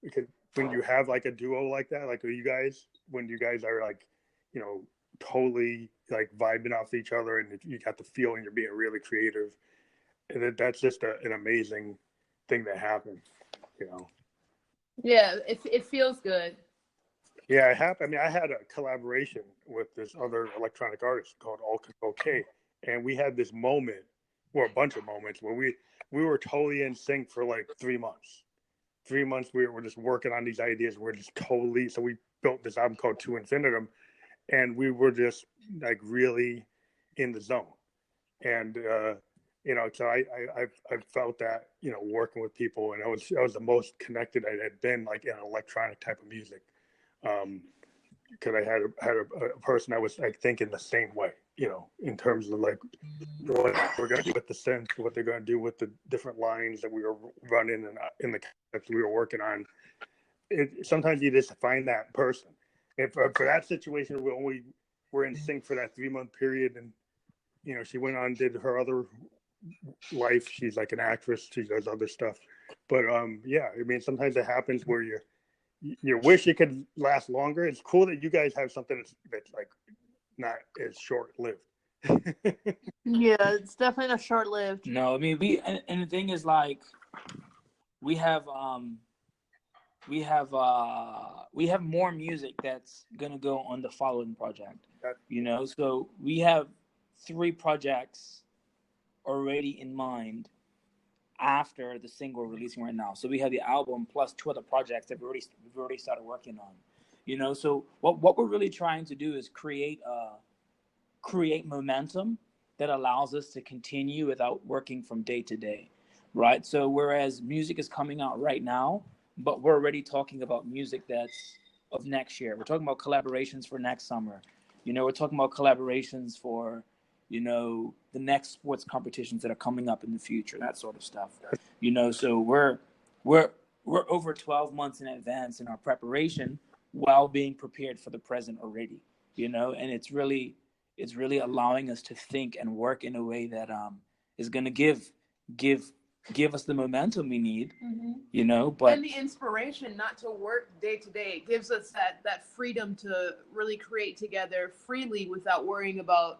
because when you have like a duo like that, like you guys, when you guys are like, totally like vibing off each other, and you got the feeling you're being really creative. And that's just an amazing thing that happens, Yeah, it feels good. Yeah, I had a collaboration with this other electronic artist called All Control K, and we had this moment, or a bunch of moments, where we were totally in sync for like 3 months. 3 months we were just working on these ideas. We're just totally, so we built this album called To Infinitum, and we were just like really in the zone. And so I felt that, working with people, and I was the most connected I had been, like in electronic type of music, because I had a person I was like thinking the same way, in terms of like what we're going to do with the synth, what they're going to do with the different lines that we were running, and in the concepts we were working on. Sometimes you just find that person. If for that situation, we're in sync for that 3-month period, and she went on, did her other life. She's like an actress. She does other stuff. But yeah, sometimes it happens where you wish it could last longer. It's cool that you guys have something that's like not as short lived. Yeah, it's definitely not short lived. No, I mean and the thing is, like, we have more music that's gonna go on the following project. So we have 3 projects already in mind after the single we're releasing right now. So we have the album plus 2 other projects that we've already started working on. So what we're really trying to do is create momentum that allows us to continue without working from day to day, right? So whereas music is coming out right now, but we're already talking about music that's of next year. We're talking about collaborations for next summer. We're talking about collaborations for the next sports competitions that are coming up in the future, that sort of stuff. So we're over 12 months in advance in our preparation while being prepared for the present already. And it's really allowing us to think and work in a way that is going to give us the momentum we need. But and the inspiration not to work day to day. It gives us that freedom to really create together freely without worrying about,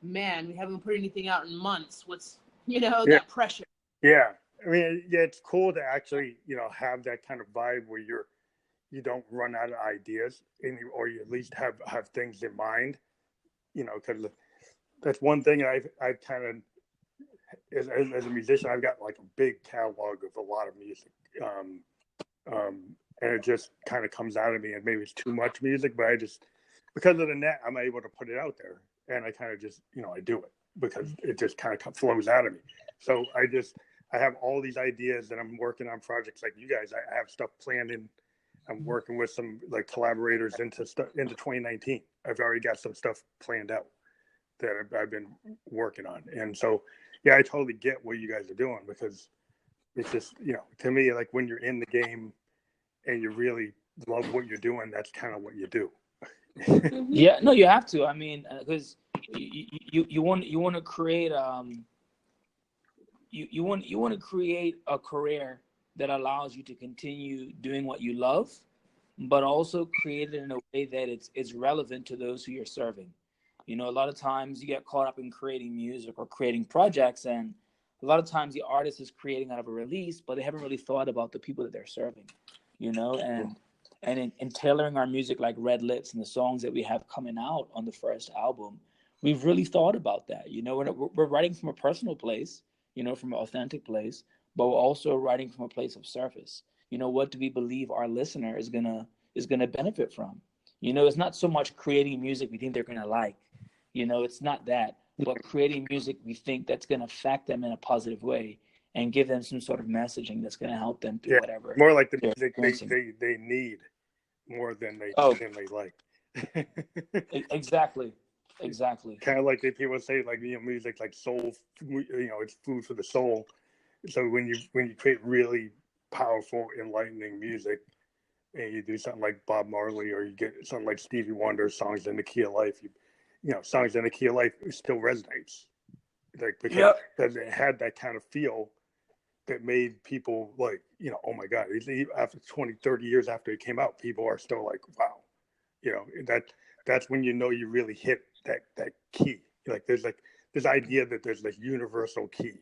man, we haven't put anything out in months. What's that pressure. Yeah, it's cool to actually have that kind of vibe where you don't run out of ideas, or you at least have things in mind. Because that's one thing I've kind of, as a musician, I've got like a big catalog of a lot of music, and it just kind of comes out of me, and maybe it's too much music, but because of the net, I'm able to put it out there, and I kind of just I do it because it just kind of flows out of me. So I have all these ideas, and I'm working on projects like you guys. I have stuff planned in. I'm working with some like collaborators into 2019. I've already got some stuff planned out that I've been working on. And so, yeah, I totally get what you guys are doing, because it's just, to me, like when you're in the game and you really love what you're doing, that's kind of what you do. Yeah, no, you have to. Because you want to create you want to create a career that allows you to continue doing what you love, but also create it in a way that it's relevant to those who you're serving. A lot of times you get caught up in creating music or creating projects, and a lot of times the artist is creating out of a release, but they haven't really thought about the people that they're serving. And in tailoring our music like Red Lips and the songs that we have coming out on the first album, we've really thought about that. We're writing from a personal place, from an authentic place, but we're also writing from a place of service. What do we believe our listener is gonna benefit from? You know, it's not so much creating music we think they're going to like. You know, it's not that, but creating music we think that's going to affect them in a positive way and give them some sort of messaging that's going to help them through whatever more like the they're music experiencing. they need more than they Oh, like. exactly, exactly. Kind of like the people say, like, you know, music like soul, you know, it's food for the soul. So when you create really powerful, enlightening music, and you do something like Bob Marley, or you get something like Stevie Wonder, songs in the key of life, you know, songs in the key of life still resonates, like, because Yep. it had that kind of feel that made people like, you know, oh my God, after 20, 30 years after it came out, people are still like, wow, you know, that's when you know you really hit that key. Like there's this idea that there's this universal key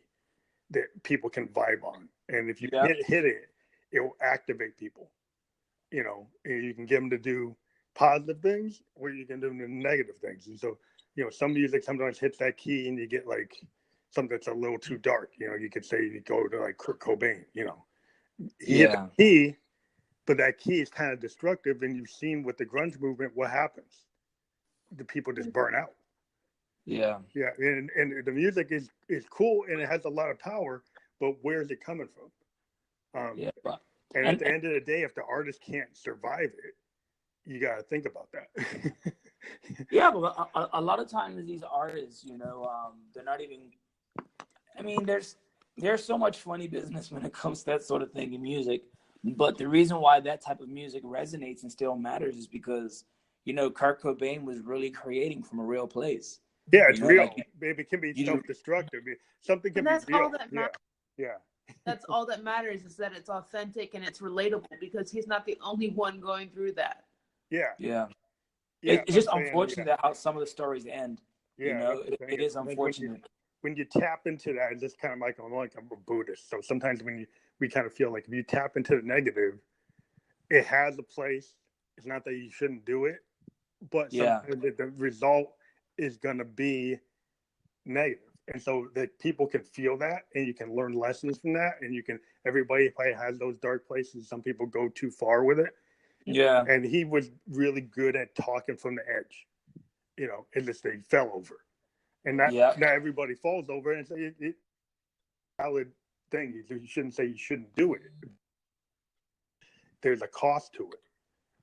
that people can vibe on, and if you Yep. hit it, it will activate people. You know, and you can get them to do positive things, or you can do them to negative things. And so, you know, some music sometimes hits that key, and you get like something that's a little too dark. You know, you could say you go to like Kurt Cobain. You know, he hit the Yeah. key, but that key is kind of destructive. And you've seen with the grunge movement what happens. The people just burn out. Yeah. Yeah, and the music is cool and it has a lot of power, but where's it coming from? Yeah. But, And at and, the end of the day, if the artist can't survive it, you got to think about that. yeah, but a lot of times these artists, you know, they're not even. I mean, there's so much funny business when it comes to that sort of thing in music. But the reason why that type of music resonates and still matters is because, you know, Kurt Cobain was really creating from a real place. Yeah, You it's know, real. like Maybe it can be you self-destructive. Something can And be that's all real. that Yeah, matters. yeah, That's all that matters is that it's authentic and it's relatable because he's not the only one going through that. yeah, yeah. yeah. It's I'm just saying, yeah, unfortunate how some of the stories end. You yeah. know, That's the it thing. is Sometimes unfortunate. when you tap into that, it's just kind of like I'm a Buddhist. So sometimes we kind of feel like if you tap into the negative, it has a place. It's not that you shouldn't do it, but Yeah. sometimes the result is going to be negative. And so that people can feel that and you can learn lessons from that. And everybody probably has those dark places. Some people go too far with it. Yeah. And he was really good at talking from the edge, you know, and just they fell over. And not, Yeah. not everybody falls over. And it's a valid thing. You shouldn't say you shouldn't do it. There's a cost to it.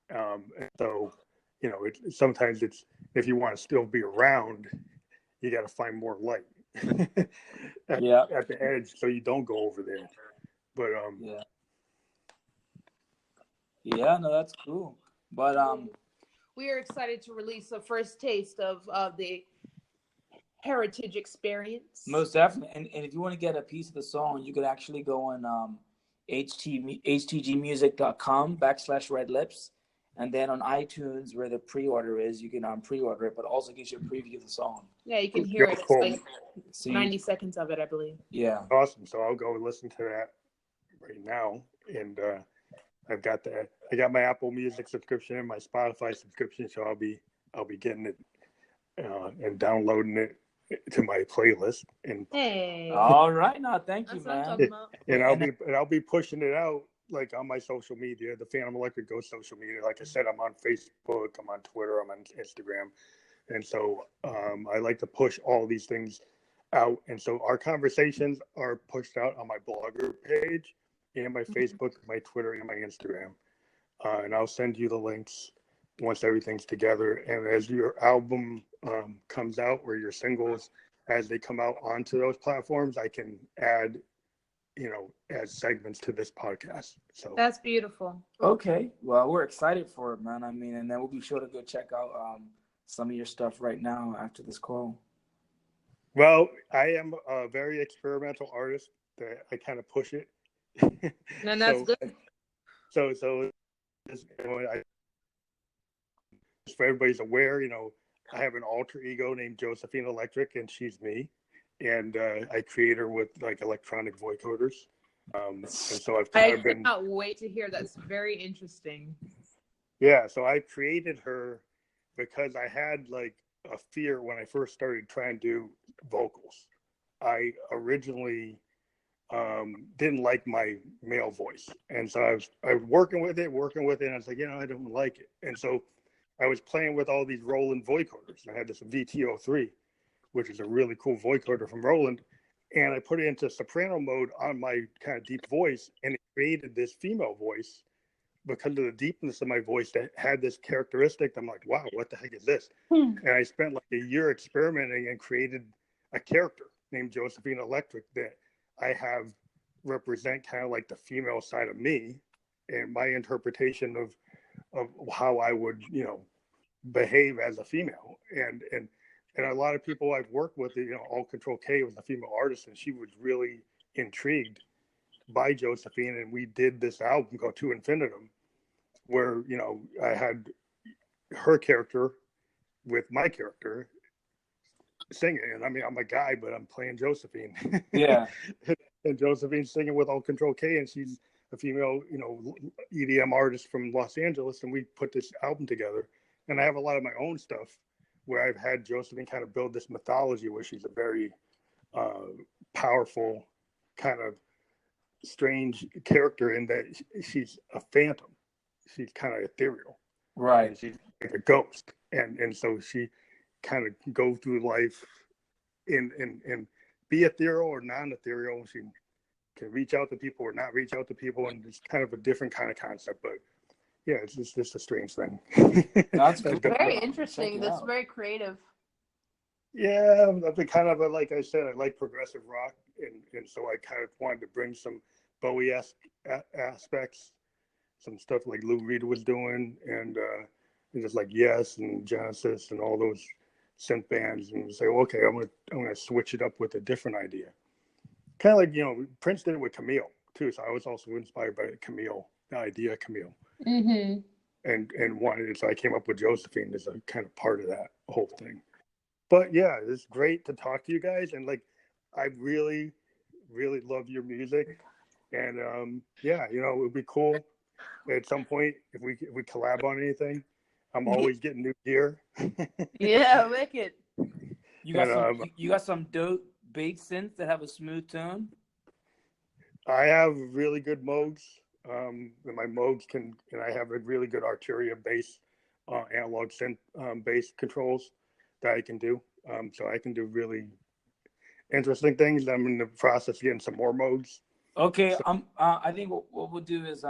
And so, you know, sometimes it's, if you want to still be around, you got to find more light Yeah. at the edge so you don't go over there. But Yeah. Yeah. No, that's cool. But We are excited to release a first taste of the heritage experience. most definitely. And if you want to get a piece of the song, you could actually go on htgmusic.com/red lips. And then on iTunes, where the pre-order is, you can pre-order it, but also gives you a preview of the song. Yeah, you can hear it. It's cool. like So 90 seconds of it, I believe. Yeah. Awesome. So I'll go listen to that right now. And I got my Apple Music subscription and my Spotify subscription, so I'll be getting it and downloading it to my playlist. And Hey. All right. No, thank you, That's what I'm man. talking about. and I'll be pushing it out like on my social media, the Phantom Electric Ghost social media. Like I said, I'm on Facebook, I'm on Twitter, I'm on Instagram. And so I like to push all these things out. And so our conversations are pushed out on my blogger page and my Facebook, my Twitter, and my Instagram. And I'll send you the links once everything's together. And as your album comes out or your singles, as they come out onto those platforms, I can add, you know, as segments to this podcast. So That's beautiful. Okay. Well, we're excited for it, man. I mean, and then we'll be sure to go check out some of your stuff right now after this call. well, I am a very experimental artist that I kind of push it. And that's so, good. so just, you know, just for everybody's aware, you know, I have an alter ego named Josephine Electric, and she's me. And I create her with like electronic vocoders. And so I've kind I of been, cannot wait to hear. That's very interesting. yeah. So I created her because I had like a fear when I first started trying to do vocals. I originally didn't like my male voice, and so I was working with it, and I was like, you know, I don't like it, and so I was playing with all these Roland vocoders. I had this VTO3, which is a really cool vocoder from Roland, and I put it into soprano mode on my kind of deep voice, and it created this female voice because of the deepness of my voice that had this characteristic. I'm like, wow, what the heck is this? And I spent like a year experimenting and created a character named Josephine Electric that I have represent kind of like the female side of me and my interpretation of how I would, behave as a female. And a lot of people I've worked with, All Control K was a female artist, and she was really intrigued by Josephine. And we did this album called To Infinitum, where, I had her character with my character singing. And I mean, I'm a guy, but I'm playing Josephine. Yeah. And Josephine's singing with All Control K, and she's a female, EDM artist from Los Angeles. And we put this album together. And I have a lot of my own stuff where I've had Josephine kind of build this mythology where she's a very powerful, kind of strange character in that she's a phantom. She's kind of ethereal. Right. She's like a ghost. And so she kind of goes through life in be ethereal or non-ethereal. She can reach out to people or not reach out to people. And it's kind of a different kind of concept. But yeah, it's just a strange thing. That's cool. Very interesting. That's very creative. Yeah, I've been kind of like I said, I like progressive rock, and so I kind of wanted to bring some Bowie-esque aspects, some stuff like Lou Reed was doing, and just like Yes and Genesis and all those synth bands, and say, well, okay, I'm gonna switch it up with a different idea. Kind of like Prince did it with Camille too, so I was also inspired by Camille, the idea of Camille. Mm-hmm. And wanted it, so I came up with Josephine as a kind of part of that whole thing. But yeah, it's great to talk to you guys, and like I really, really love your music, and yeah, it would be cool at some point if we collab on anything. I'm always getting new gear. Yeah, wicked. You got some dope bass synths that have a smooth tone. I have really good Moogs. And my Moogs and I have a really good Arturia bass, analog synth bass controls that I can do. So I can do really interesting things. I'm in the process of getting some more Moogs. Okay, so, I think what we'll do is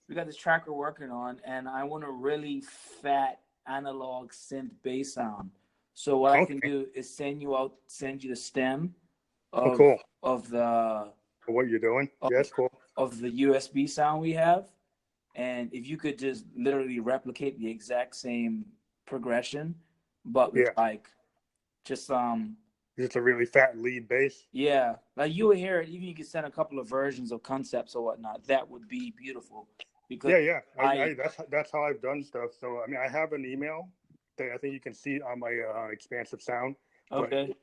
we got this track we're working on, and I want a really fat analog synth bass sound. So what I can do is send you the stem of the what you're doing. Yes, cool. Of the USB sound we have, and if you could just literally replicate the exact same progression, but with just a really fat lead bass. Yeah, like you would hear it. Even you could send a couple of versions of concepts or whatnot. That would be beautiful. Because that's how I've done stuff. So I mean, I have an email that I think you can see on my Expansive Sound. Okay.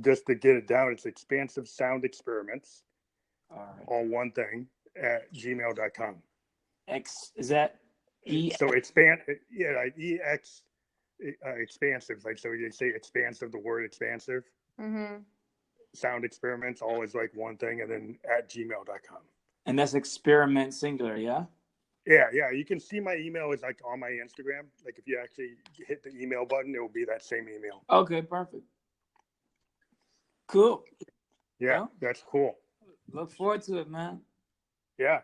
Just to get it down, it's Expansive Sound Experiments. All one thing at gmail.com. Is that E? So like EX expansive, like, so you say expansive, the word expansive. Mm-hmm. Sound Experiments, always like one thing, and then at gmail.com. And that's experiment singular, yeah? Yeah. You can see my email is like on my Instagram. Like if you actually hit the email button, it will be that same email. Okay, perfect. Cool. Yeah, that's cool. Look forward to it, man. Yeah.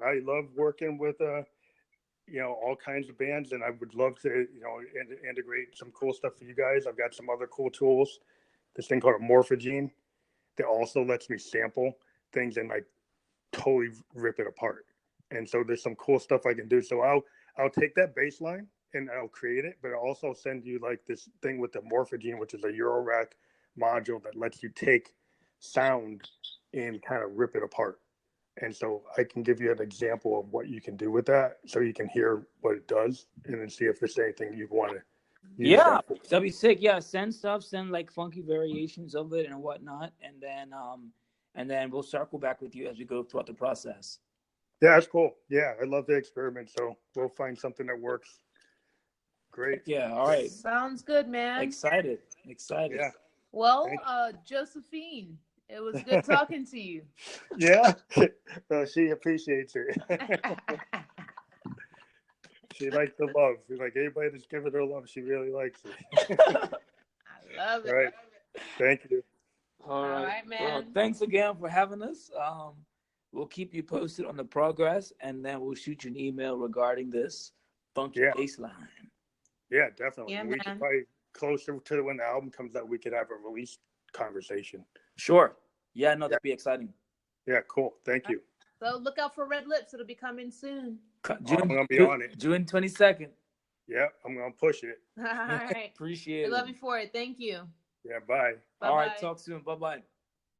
I love working with all kinds of bands, and I would love to integrate some cool stuff for you guys. I've got some other cool tools. This thing called a Morphogene that also lets me sample things and like totally rip it apart. And so there's some cool stuff I can do. So I'll take that bass line and I'll create it, but I'll also send you like this thing with the Morphogene, which is a Eurorack module that lets you take sound and kind of rip it apart. And so I can give you an example of what you can do with that, so you can hear what it does, and then see if there's anything you want to use. Yeah, that'd be sick. Yeah, send like funky variations of it and whatnot, and then we'll circle back with you as we go throughout the process. Yeah, that's cool. Yeah, I love the experiment, so we'll find something that works. Great. Yeah, all right. Sounds good, man. Excited. Yeah. Well, Josephine, it was good talking to you. Yeah, she appreciates it. She likes the love. Like anybody that's giving her love, she really likes it. I love it. All right. Thank you. All right, man. Well, thanks again for having us. We'll keep you posted on the progress, and then we'll shoot you an email regarding this funky bass line. Yeah, definitely. Yeah, we could probably closer to when the album comes out, we could have a release conversation. Sure. Yeah, no, that'd be exciting. Yeah, cool. Thank you. So look out for Red Lips. It'll be coming soon. I'm gonna be on it. June 22nd. Yeah, I'm gonna push it. All right. Appreciate it. We love you for it. Thank you. Yeah, bye. All right, talk soon. Bye-bye.